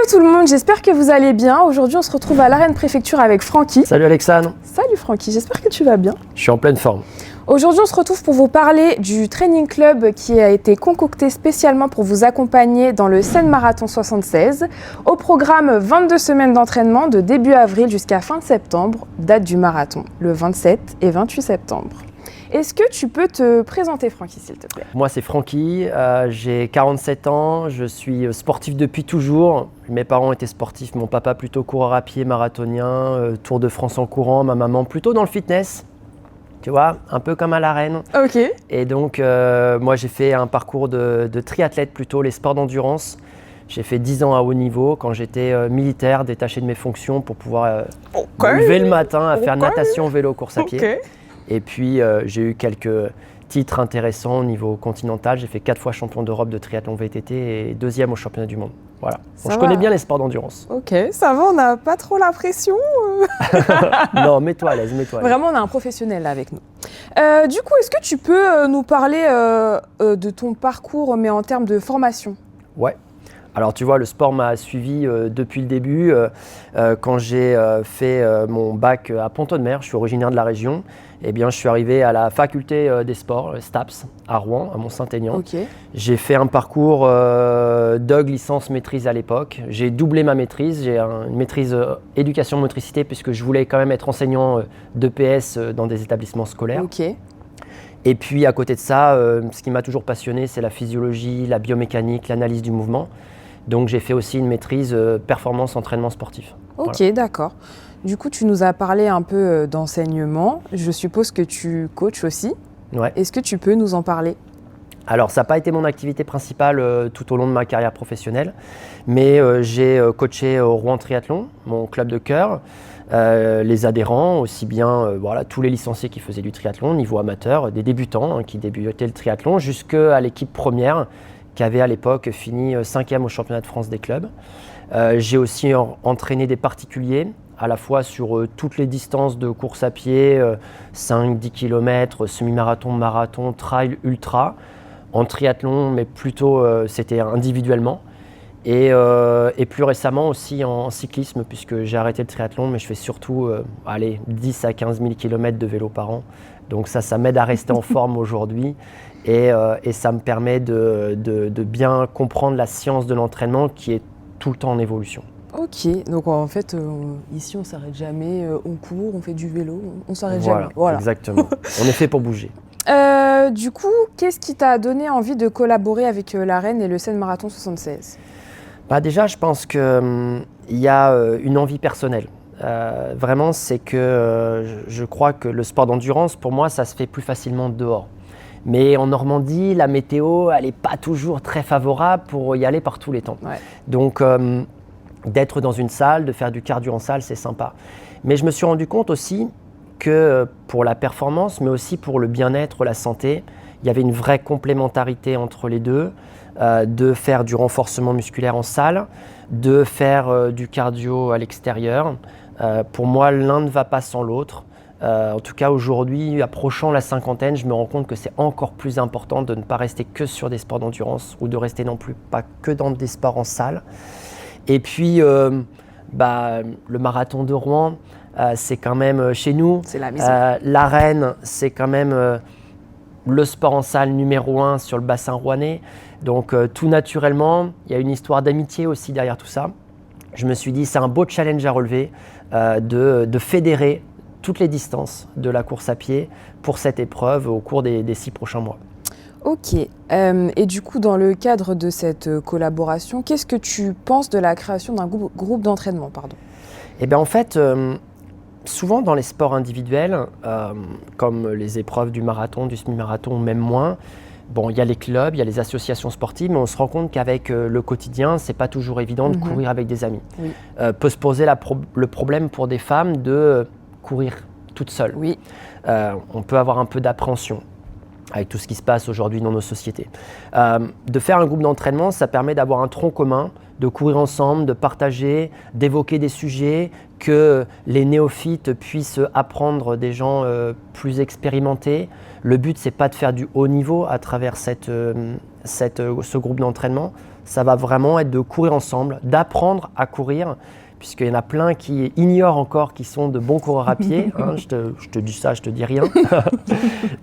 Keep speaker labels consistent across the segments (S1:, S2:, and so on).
S1: tout le monde, j'espère que vous allez bien. Aujourd'hui, on se retrouve à l'Arène Préfecture avec Francky.
S2: Salut Alexandre.
S1: Salut Francky, j'espère que tu vas bien.
S2: Je suis en pleine forme.
S1: Aujourd'hui, on se retrouve pour vous parler du training club qui a été concocté spécialement pour vous accompagner dans le Seine Marathon 76. Au programme, 22 semaines d'entraînement de début avril jusqu'à fin septembre, date du marathon, le 27 et 28 septembre. Est-ce que tu peux te présenter, Francky, s'il te plaît?
S2: Moi, c'est Francky, j'ai 47 ans, je suis sportif depuis toujours. Mes parents étaient sportifs, mon papa plutôt coureur à pied, marathonien, Tour de France en courant, ma maman plutôt dans le fitness. Tu vois, un peu comme à l'arène.
S1: Ok.
S2: Et donc, moi, j'ai fait un parcours de triathlète plutôt, les sports d'endurance. J'ai fait 10 ans à haut niveau quand j'étais militaire, détaché de mes fonctions pour pouvoir me lever le matin à faire natation, vélo, course à pied. Et puis, j'ai eu quelques titres intéressants au niveau continental. J'ai fait 4 fois champion d'Europe de triathlon VTT et 2e au championnat du monde. Voilà. Donc, je connais bien les sports d'endurance.
S1: Ok, ça va, on n'a pas trop la pression.
S2: Non, mets-toi à l'aise, mets-toi à l'aise.
S1: Vraiment, on a un professionnel là avec nous. Du coup, est-ce que tu peux nous parler de ton parcours, mais en termes de formation?
S2: Ouais. Alors tu vois, le sport m'a suivi depuis le début. Quand j'ai fait mon bac à Pont-de-Mer, je suis originaire de la région, eh bien, je suis arrivé à la faculté des sports, STAPS, à Rouen, à Mont-Saint-Aignan.
S1: Okay.
S2: J'ai fait un parcours DOG, licence, maîtrise à l'époque. J'ai doublé ma maîtrise, j'ai une maîtrise éducation motricité puisque je voulais quand même être enseignant d'EPS dans des établissements scolaires.
S1: Okay.
S2: Et puis à côté de ça, ce qui m'a toujours passionné, c'est la physiologie, la biomécanique, l'analyse du mouvement. Donc j'ai fait aussi une maîtrise performance entraînement sportif.
S1: Ok,
S2: voilà.
S1: D'accord. Du coup, tu nous as parlé un peu d'enseignement. Je suppose que tu coaches aussi.
S2: Ouais.
S1: Est-ce que tu peux nous en parler?
S2: Alors ça n'a pas été mon activité principale tout au long de ma carrière professionnelle, mais j'ai coaché au Rouen Triathlon, mon club de cœur, les adhérents, aussi bien voilà, tous les licenciés qui faisaient du triathlon, niveau amateur, des débutants qui débutaient le triathlon, jusqu'à l'équipe première, qui avait à l'époque fini 5e au championnat de France des clubs. J'ai aussi entraîné des particuliers, à la fois sur toutes les distances de course à pied, 5-10 km, semi-marathon, marathon, trail, ultra, en triathlon, mais plutôt c'était individuellement. Et plus récemment aussi en cyclisme, puisque j'ai arrêté le triathlon, mais je fais surtout 10 à 15 000 km de vélo par an. Donc ça m'aide à rester en forme aujourd'hui. Et ça me permet de bien comprendre la science de l'entraînement qui est tout le temps en évolution.
S1: Ok, donc en fait, ici on ne s'arrête jamais, on court, on fait du vélo, on ne s'arrête
S2: Voilà,
S1: jamais. Voilà,
S2: exactement. On est fait pour bouger.
S1: Du coup, qu'est-ce qui t'a donné envie de collaborer avec l'Arène et le Seine Marathon 76?
S2: Déjà, je pense qu'il y a une envie personnelle. Vraiment, c'est que je crois que le sport d'endurance, pour moi, ça se fait plus facilement dehors. Mais en Normandie, la météo, elle n'est pas toujours très favorable pour y aller par tous les temps.
S1: Ouais.
S2: Donc, d'être dans une salle, de faire du cardio en salle, c'est sympa. Mais je me suis rendu compte aussi que pour la performance, mais aussi pour le bien-être, la santé, il y avait une vraie complémentarité entre les deux, de faire du renforcement musculaire en salle, de faire du cardio à l'extérieur. Pour moi, l'un ne va pas sans l'autre. En tout cas, aujourd'hui, approchant la cinquantaine, je me rends compte que c'est encore plus important de ne pas rester que sur des sports d'endurance ou de rester non plus pas que dans des sports en salle. Et puis, le marathon de Rouen, c'est quand même chez nous.
S1: C'est la maison.
S2: L'Arène, c'est quand même le sport en salle numéro 1 sur le bassin rouennais. Donc, tout naturellement, il y a une histoire d'amitié aussi derrière tout ça. Je me suis dit, c'est un beau challenge à relever de fédérer toutes les distances de la course à pied pour cette épreuve au cours des 6 prochains mois.
S1: Ok. Et du coup, dans le cadre de cette collaboration, qu'est-ce que tu penses de la création d'un groupe d'entraînement, pardon?
S2: Eh bien, en fait, souvent dans les sports individuels, comme les épreuves du marathon, du semi-marathon, même moins, bon, il y a les clubs, il y a les associations sportives, mais on se rend compte qu'avec le quotidien, c'est pas toujours évident de courir avec des amis.
S1: Oui.
S2: Peut se poser le problème pour des femmes de courir toute seule.
S1: Oui.
S2: On peut avoir un peu d'appréhension avec tout ce qui se passe aujourd'hui dans nos sociétés. De faire un groupe d'entraînement, ça permet d'avoir un tronc commun, de courir ensemble, de partager, d'évoquer des sujets, que les néophytes puissent apprendre des gens plus expérimentés. Le but, c'est pas de faire du haut niveau à travers ce groupe d'entraînement, ça va vraiment être de courir ensemble, d'apprendre à courir, puisqu'il y en a plein qui ignorent encore qu'ils sont de bons coureurs à pied. Hein, je te dis ça, je te dis rien.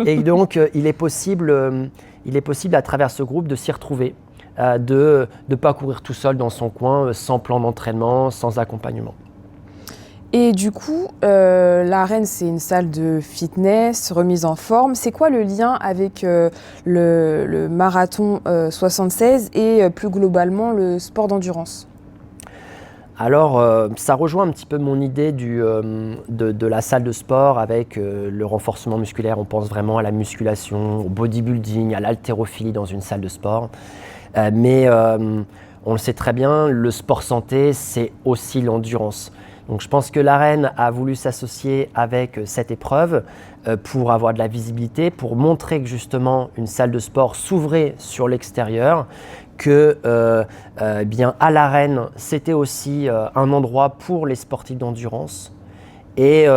S2: Et donc, il est possible à travers ce groupe de s'y retrouver, de ne pas courir tout seul dans son coin, sans plan d'entraînement, sans accompagnement.
S1: Et du coup, l'arène, c'est une salle de fitness, remise en forme. C'est quoi le lien avec le marathon 76 et plus globalement le sport d'endurance ?
S2: Alors, ça rejoint un petit peu mon idée de la salle de sport avec le renforcement musculaire. On pense vraiment à la musculation, au bodybuilding, à l'haltérophilie dans une salle de sport. Mais on le sait très bien, le sport santé, c'est aussi l'endurance. Donc je pense que l'arène a voulu s'associer avec cette épreuve pour avoir de la visibilité, pour montrer que justement une salle de sport s'ouvrait sur l'extérieur, que bien à l'arène, c'était aussi un endroit pour les sportifs d'endurance. Et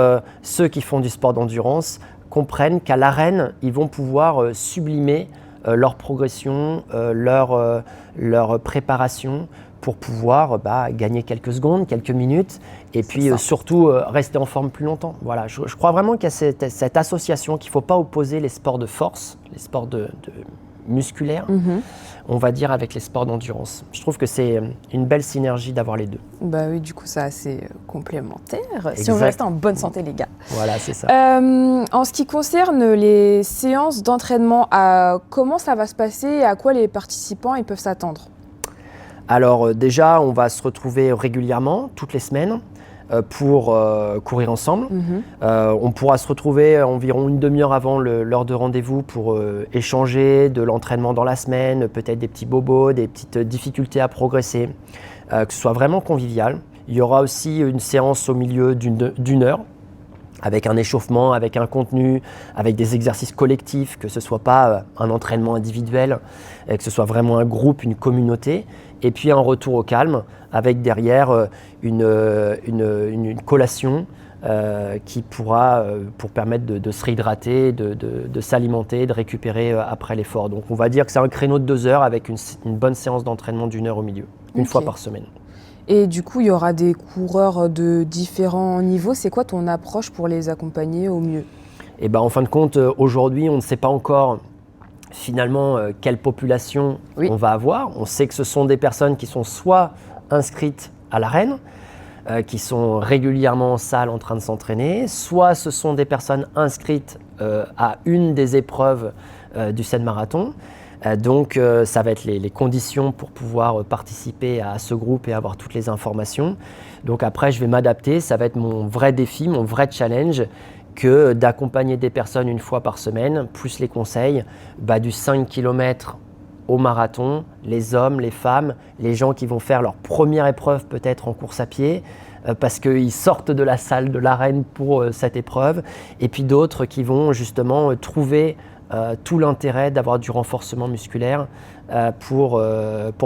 S2: ceux qui font du sport d'endurance comprennent qu'à l'arène, ils vont pouvoir sublimer leur progression, leur préparation, pour pouvoir gagner quelques secondes, quelques minutes, et puis surtout rester en forme plus longtemps. Voilà, je crois vraiment qu'il y a cette association, qu'il ne faut pas opposer les sports de force, les sports de musculaires, on va dire, avec les sports d'endurance. Je trouve que c'est une belle synergie d'avoir les deux.
S1: Bah oui, du coup, c'est assez complémentaire. Exact. Si on veut rester en bonne santé, les gars.
S2: Voilà, c'est ça.
S1: En ce qui concerne les séances d'entraînement, comment ça va se passer et à quoi les participants ils peuvent s'attendre ?
S2: Alors déjà, on va se retrouver régulièrement, toutes les semaines, pour courir ensemble. On pourra se retrouver environ une demi-heure avant l'heure de rendez-vous pour échanger de l'entraînement dans la semaine, peut-être des petits bobos, des petites difficultés à progresser, que ce soit vraiment convivial. Il y aura aussi une séance au milieu d'une heure, avec un échauffement, avec un contenu, avec des exercices collectifs, que ce ne soit pas un entraînement individuel, que ce soit vraiment un groupe, une communauté. Et puis un retour au calme, avec derrière une collation qui pourra pour permettre de se réhydrater, de s'alimenter, de récupérer après l'effort. Donc on va dire que c'est un créneau de 2 heures avec une bonne séance d'entraînement d'1 heure au milieu, une fois par semaine.
S1: Et du coup, il y aura des coureurs de différents niveaux. C'est quoi ton approche pour les accompagner au mieux ?
S2: Et en fin de compte, aujourd'hui, on ne sait pas encore finalement quelle population on va avoir. On sait que ce sont des personnes qui sont soit inscrites à l'arène, qui sont régulièrement en salle en train de s'entraîner, soit ce sont des personnes inscrites à une des épreuves du Seine Marathon. Donc ça va être les conditions pour pouvoir participer à ce groupe et avoir toutes les informations. Donc après je vais m'adapter, ça va être mon vrai défi, mon vrai challenge, que d'accompagner des personnes une fois par semaine, plus les conseils, du 5 km au marathon, les hommes, les femmes, les gens qui vont faire leur première épreuve peut-être en course à pied, parce qu'ils sortent de la salle de l'arène pour cette épreuve, et puis d'autres qui vont justement trouver tout l'intérêt d'avoir du renforcement musculaire pour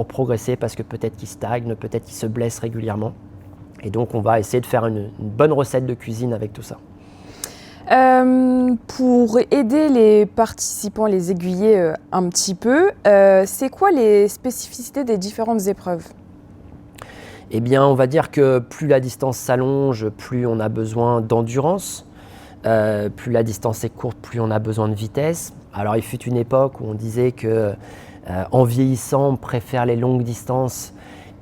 S2: progresser, parce que peut-être qu'ils stagnent, peut-être qu'ils se blessent régulièrement. Et donc on va essayer de faire une bonne recette de cuisine avec tout ça.
S1: Pour aider les participants, les aiguiller un petit peu, c'est quoi les spécificités des différentes épreuves ?
S2: Eh bien, on va dire que plus la distance s'allonge, plus on a besoin d'endurance. Plus la distance est courte, plus on a besoin de vitesse. Alors il fut une époque où on disait que en vieillissant, on préfère les longues distances,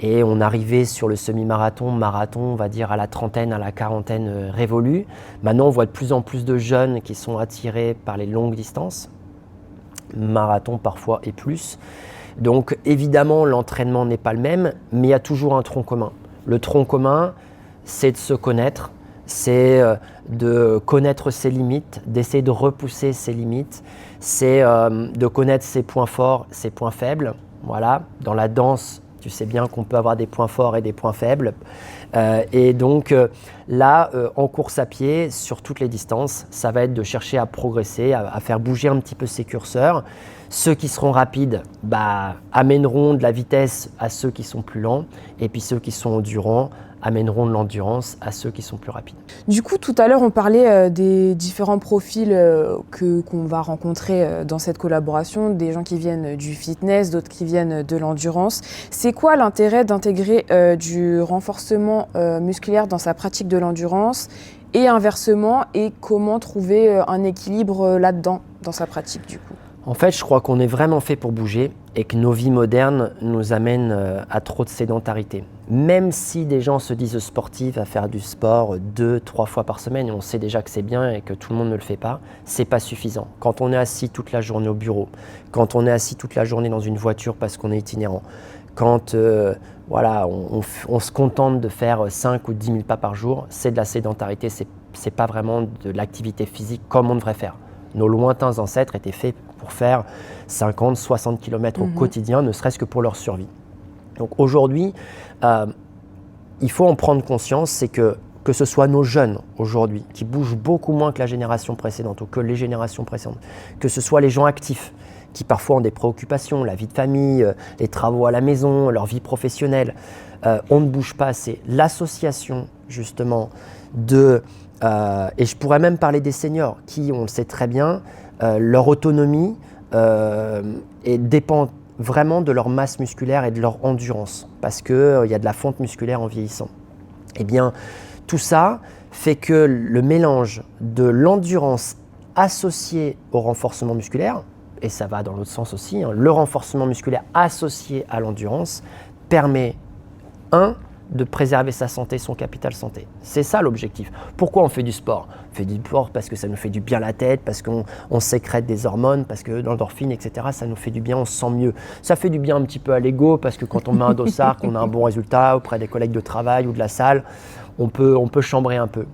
S2: et on arrivait sur le semi-marathon, marathon, on va dire à la trentaine, à la quarantaine révolue. Maintenant, on voit de plus en plus de jeunes qui sont attirés par les longues distances, marathon parfois et plus. Donc évidemment, l'entraînement n'est pas le même, mais il y a toujours un tronc commun. Le tronc commun, c'est de se connaître, c'est de connaître ses limites, d'essayer de repousser ses limites, c'est de connaître ses points forts, ses points faibles. Voilà, dans la danse, tu sais bien qu'on peut avoir des points forts et des points faibles. Et donc là, en course à pied, sur toutes les distances, ça va être de chercher à progresser, à faire bouger un petit peu ses curseurs Ceux qui seront rapides amèneront de la vitesse à ceux qui sont plus lents, et puis ceux qui sont endurants amèneront de l'endurance à ceux qui sont plus rapides.
S1: Du coup, tout à l'heure, on parlait des différents profils qu'on va rencontrer dans cette collaboration, des gens qui viennent du fitness, d'autres qui viennent de l'endurance. C'est quoi l'intérêt d'intégrer du renforcement musculaire dans sa pratique de l'endurance et inversement, et comment trouver un équilibre là-dedans, dans sa pratique du coup?
S2: En fait, je crois qu'on est vraiment fait pour bouger et que nos vies modernes nous amènent à trop de sédentarité. Même si des gens se disent sportifs à faire du sport 2-3 fois par semaine, et on sait déjà que c'est bien et que tout le monde ne le fait pas, c'est pas suffisant. Quand on est assis toute la journée au bureau, quand on est assis toute la journée dans une voiture parce qu'on est itinérant, quand on se contente de faire 5 ou 10 000 pas par jour, c'est de la sédentarité, c'est pas vraiment de l'activité physique comme on devrait faire. Nos lointains ancêtres étaient faits pour faire 50, 60 km au quotidien, ne serait-ce que pour leur survie. Donc aujourd'hui, il faut en prendre conscience, c'est que ce soit nos jeunes aujourd'hui, qui bougent beaucoup moins que la génération précédente ou que les générations précédentes, que ce soit les gens actifs, qui parfois ont des préoccupations, la vie de famille, les travaux à la maison, leur vie professionnelle, on ne bouge pas assez. L'association justement et je pourrais même parler des seniors qui, on le sait très bien, leur autonomie dépend vraiment de leur masse musculaire et de leur endurance, parce qu'il y a de la fonte musculaire en vieillissant. Eh bien, tout ça fait que le mélange de l'endurance associée au renforcement musculaire, et ça va dans l'autre sens aussi, le renforcement musculaire associé à l'endurance permet, de préserver sa santé, son capital santé. C'est ça l'objectif. Pourquoi on fait du sport? On fait du sport parce que ça nous fait du bien à la tête, parce qu'on sécrète des hormones, parce que l'endorphine, etc., ça nous fait du bien, on se sent mieux. Ça fait du bien un petit peu à l'ego, parce que quand on met un dossard, qu'on a un bon résultat auprès des collègues de travail ou de la salle, on peut chambrer un peu.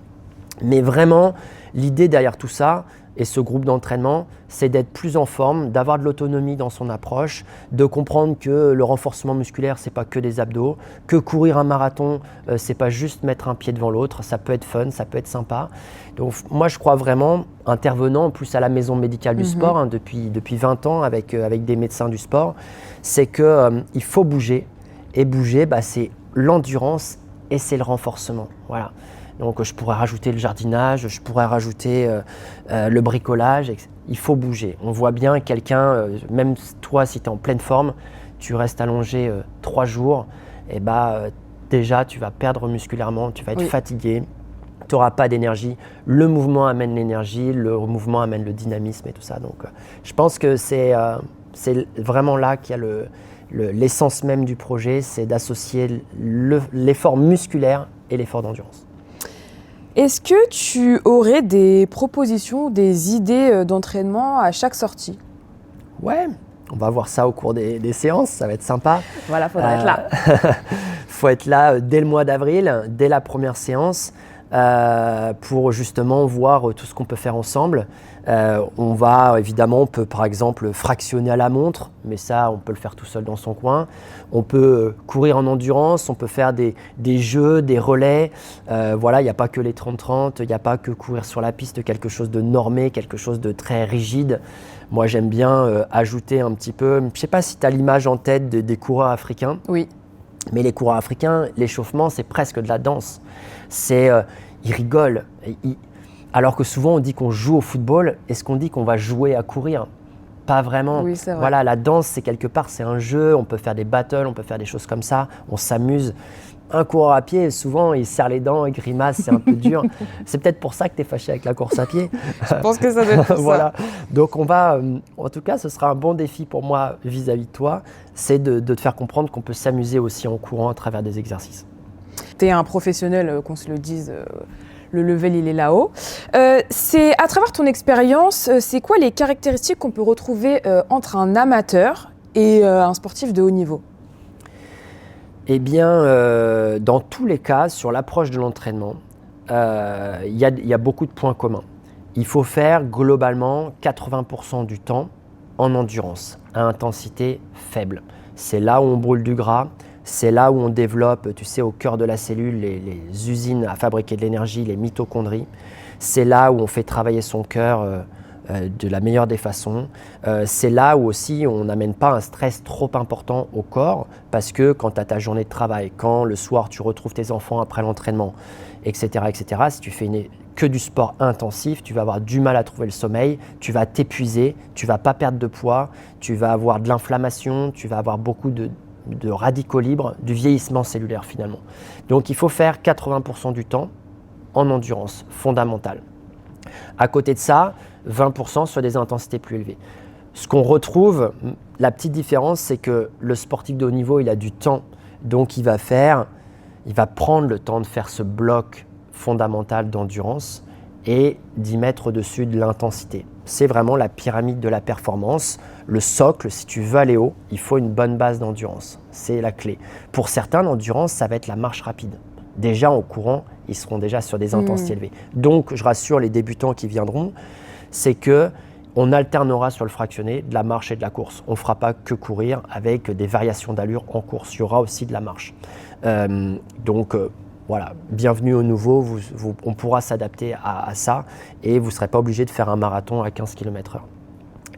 S2: Mais vraiment, l'idée derrière tout ça, et ce groupe d'entraînement, c'est d'être plus en forme, d'avoir de l'autonomie dans son approche, de comprendre que le renforcement musculaire, c'est pas que des abdos, que courir un marathon, c'est pas juste mettre un pied devant l'autre, ça peut être fun, ça peut être sympa. Donc moi, je crois vraiment, intervenant en plus à la maison médicale du sport, depuis 20 ans avec des médecins du sport, c'est qu'il faut bouger. Et bouger, c'est l'endurance et c'est le renforcement. Voilà. Donc je pourrais rajouter le jardinage, je pourrais rajouter le bricolage. Il faut bouger. On voit bien quelqu'un, même toi si tu es en pleine forme, tu restes allongé 3 jours, et déjà tu vas perdre musculairement, tu vas être fatigué, tu n'auras pas d'énergie. Le mouvement amène l'énergie, le mouvement amène le dynamisme et tout ça. Donc je pense que c'est vraiment là qu'il y a l'essence même du projet, c'est d'associer l'effort musculaire et l'effort d'endurance.
S1: Est-ce que tu aurais des propositions, des idées d'entraînement à chaque sortie?
S2: Ouais, on va voir ça au cours des séances, ça va être sympa.
S1: Voilà, il faudra être là.
S2: Faut être là dès le mois d'avril, dès la première séance, pour justement voir tout ce qu'on peut faire ensemble. On peut par exemple fractionner à la montre, mais ça on peut le faire tout seul dans son coin. On peut courir en endurance, on peut faire des jeux, des relais. Il n'y a pas que les 30-30, il n'y a pas que courir sur la piste, quelque chose de normé, quelque chose de très rigide. Moi j'aime bien ajouter un petit peu, je ne sais pas si tu as l'image en tête des coureurs africains.
S1: Oui.
S2: Mais les coureurs africains, l'échauffement, c'est presque de la danse. Ils rigolent. Alors que souvent, on dit qu'on joue au football. Est-ce qu'on dit qu'on va jouer à courir? Pas vraiment.
S1: Oui, c'est vrai.
S2: Voilà, la danse, c'est quelque part, c'est un jeu. On peut faire des battles, on peut faire des choses comme ça. On s'amuse. Un coureur à pied, souvent, il serre les dents, il grimace, c'est un peu dur. C'est peut-être pour ça que tu es fâché avec la course à pied.
S1: Je pense que ça doit être pour
S2: voilà. Donc on va, en tout cas, ce sera un bon défi pour moi vis-à-vis de toi, c'est de te faire comprendre qu'on peut s'amuser aussi en courant à travers des exercices.
S1: Tu es un professionnel, qu'on se le dise, le level il est là-haut. C'est à travers ton expérience, c'est quoi les caractéristiques qu'on peut retrouver entre un amateur et un sportif de haut niveau?
S2: Eh bien, dans tous les cas, sur l'approche de l'entraînement, il y a beaucoup de points communs. Il faut faire globalement 80% du temps en endurance, à intensité faible. C'est là où on brûle du gras, c'est là où on développe, tu sais, au cœur de la cellule, les usines à fabriquer de l'énergie, les mitochondries. C'est là où on fait travailler son cœur de la meilleure des façons. C'est là où aussi on n'amène pas un stress trop important au corps, parce que quand tu as ta journée de travail, quand le soir tu retrouves tes enfants après l'entraînement, etc., si tu fais que du sport intensif, tu vas avoir du mal à trouver le sommeil, tu vas t'épuiser, tu vas pas perdre de poids, tu vas avoir de l'inflammation, tu vas avoir beaucoup de radicaux libres, du vieillissement cellulaire finalement. Donc il faut faire 80% du temps en endurance fondamentale. À côté de ça, 20% sur des intensités plus élevées. Ce qu'on retrouve, la petite différence, c'est que le sportif de haut niveau, il a du temps, donc il va prendre le temps de faire ce bloc fondamental d'endurance et d'y mettre dessus de l'intensité. C'est vraiment la pyramide de la performance. Le socle, si tu veux aller haut, il faut une bonne base d'endurance. C'est la clé. Pour certains, l'endurance, ça va être la marche rapide. Déjà en courant, ils seront déjà sur des intensités élevées. Donc, je rassure les débutants qui viendront, c'est qu'on alternera sur le fractionné de la marche et de la course. On ne fera pas que courir avec des variations d'allure en course. Il y aura aussi de la marche. Voilà, bienvenue au nouveau, on pourra s'adapter à ça et vous ne serez pas obligé de faire un marathon à 15 km/h.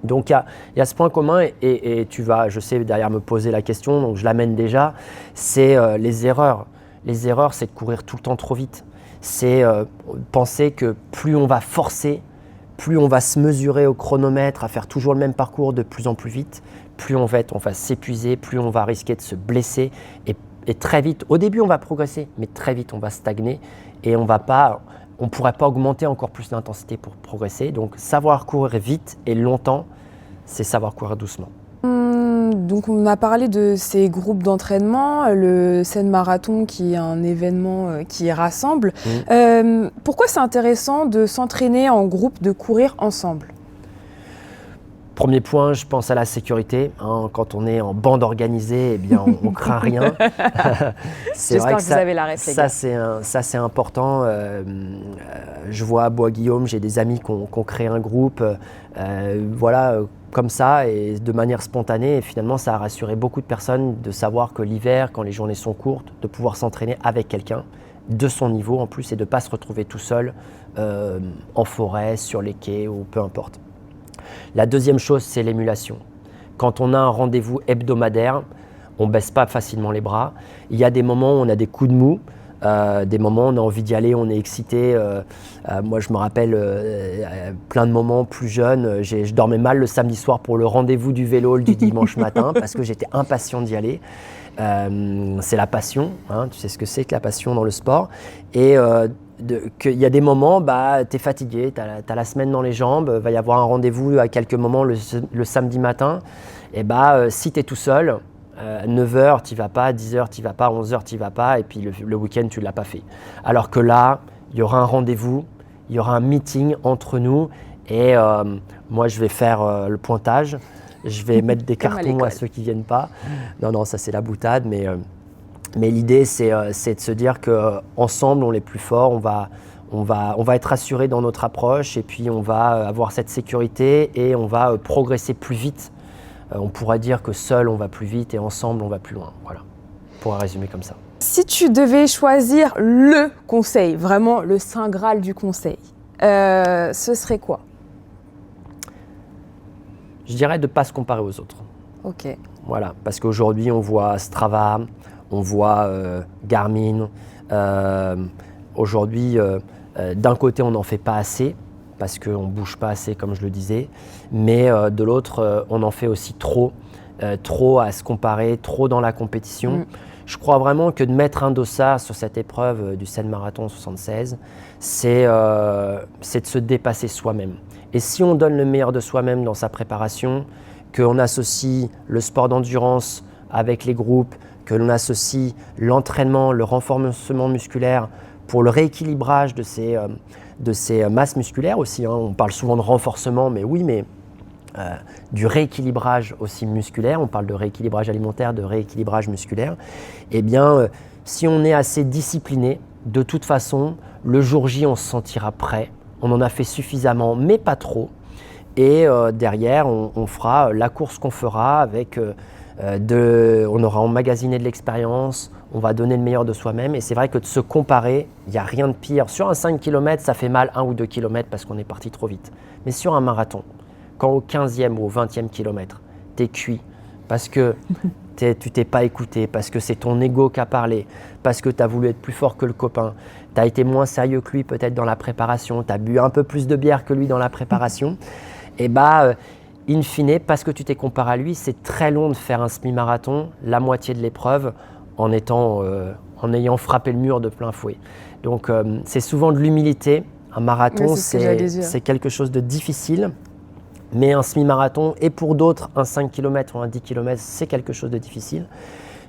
S2: Donc il y a ce point commun et tu vas, je sais, derrière me poser la question, donc je l'amène déjà, c'est les erreurs. Les erreurs, c'est de courir tout le temps trop vite. C'est penser que plus on va forcer, plus on va se mesurer au chronomètre, à faire toujours le même parcours de plus en plus vite, plus on va s'épuiser, plus on va risquer de se blesser et très vite, au début on va progresser, mais très vite on va stagner et on ne pourrait pas augmenter encore plus l'intensité pour progresser. Donc savoir courir vite et longtemps, c'est savoir courir doucement.
S1: Donc on a parlé de ces groupes d'entraînement, le Seine Marathon qui est un événement qui rassemble. Pourquoi c'est intéressant de s'entraîner en groupe, de courir ensemble ?
S2: Premier point, je pense à la sécurité. Quand on est en bande organisée, eh bien, on ne craint rien.
S1: J'espère que vous avez la réflexion.
S2: Ça, c'est important. Je vois à Bois-Guillaume, j'ai des amis qui ont créé un groupe comme ça et de manière spontanée. Et finalement, ça a rassuré beaucoup de personnes de savoir que l'hiver, quand les journées sont courtes, de pouvoir s'entraîner avec quelqu'un de son niveau en plus et de ne pas se retrouver tout seul en forêt, sur les quais ou peu importe. La deuxième chose, c'est l'émulation. Quand on a un rendez-vous hebdomadaire, on ne baisse pas facilement les bras. Il y a des moments où on a des coups de mou, des moments où on a envie d'y aller, on est excité. Moi, je me rappelle plein de moments plus jeunes. Je dormais mal le samedi soir pour le rendez-vous du vélo du dimanche matin parce que j'étais impatient d'y aller. C'est la passion, tu sais ce que c'est que la passion dans le sport. Et qu'il y a des moments, tu es fatigué, tu as la semaine dans les jambes, va y avoir un rendez-vous à quelques moments le samedi matin. Et si tu es tout seul, 9h, tu n'y vas pas, 10h, tu n'y vas pas, 11h, tu n'y vas pas, et puis le week-end, tu ne l'as pas fait. Alors que là, il y aura un rendez-vous, il y aura un meeting entre nous, et moi, je vais faire le pointage, je vais mettre des cartons à ceux qui ne viennent pas. Non, ça c'est la boutade, mais l'idée, c'est de se dire qu'ensemble, on est plus fort, on va être rassuré dans notre approche, et puis on va avoir cette sécurité, et on va progresser plus vite. On pourrait dire que seul on va plus vite et ensemble on va plus loin. Voilà, on pourrait résumer comme ça.
S1: Si tu devais choisir le conseil, vraiment le saint graal du conseil, ce serait quoi ?
S2: Je dirais de ne pas se comparer aux autres.
S1: Ok.
S2: Voilà, parce qu'aujourd'hui on voit Strava, on voit Garmin. Aujourd'hui, d'un côté on n'en fait pas assez, parce qu'on ne bouge pas assez comme je le disais, mais de l'autre, on en fait aussi trop à se comparer, trop dans la compétition. Je crois vraiment que de mettre un dossard sur cette épreuve du Seine Marathon 76, c'est de se dépasser soi-même. Et si on donne le meilleur de soi-même dans sa préparation, qu'on associe le sport d'endurance avec les groupes, que l'on associe l'entraînement, le renforcement musculaire pour le rééquilibrage de ces masses musculaires aussi. On parle souvent de renforcement, mais oui, mais du rééquilibrage aussi musculaire. On parle de rééquilibrage alimentaire, de rééquilibrage musculaire. Eh bien, si on est assez discipliné, de toute façon, le jour J, on se sentira prêt. On en a fait suffisamment, mais pas trop. Et derrière, on fera la course qu'on fera avec on aura emmagasiné de l'expérience, on va donner le meilleur de soi-même. Et c'est vrai que de se comparer, il n'y a rien de pire. Sur un 5 km, ça fait mal 1 ou 2 km parce qu'on est parti trop vite. Mais sur un marathon, quand au 15e ou au 20e kilomètre, tu es cuit parce que tu t'es pas écouté, parce que c'est ton ego qui a parlé, parce que tu as voulu être plus fort que le copain, tu as été moins sérieux que lui peut-être dans la préparation, tu as bu un peu plus de bière que lui dans la préparation, et in fine, parce que tu t'es comparé à lui, c'est très long de faire un semi-marathon, la moitié de l'épreuve, en ayant frappé le mur de plein fouet. Donc c'est souvent de l'humilité. Un marathon, c'est quelque chose de difficile. Mais un semi-marathon, et pour d'autres, un 5 km ou un 10 km, c'est quelque chose de difficile.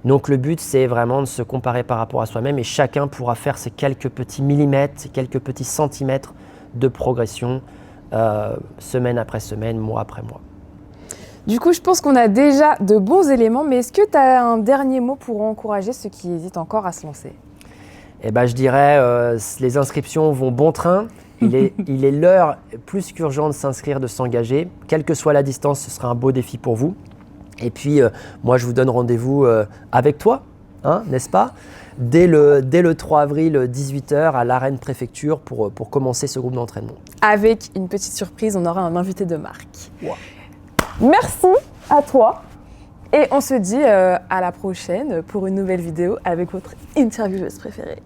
S2: Donc le but, c'est vraiment de se comparer par rapport à soi-même et chacun pourra faire ces quelques petits millimètres, ces quelques petits centimètres de progression, semaine après semaine, mois après mois.
S1: Du coup, je pense qu'on a déjà de bons éléments, mais est-ce que tu as un dernier mot pour encourager ceux qui hésitent encore à se lancer ?
S2: Je dirais, les inscriptions vont bon train. Il est l'heure plus qu'urgent de s'inscrire, de s'engager. Quelle que soit la distance, ce sera un beau défi pour vous. Et puis, moi, je vous donne rendez-vous avec toi, n'est-ce pas ? Dès le 3 avril, 18h, à l'Arène Préfecture pour commencer ce groupe d'entraînement.
S1: Avec une petite surprise, on aura un invité de marque. Wow. Merci à toi. Et on se dit à la prochaine pour une nouvelle vidéo avec votre intervieweuse préférée.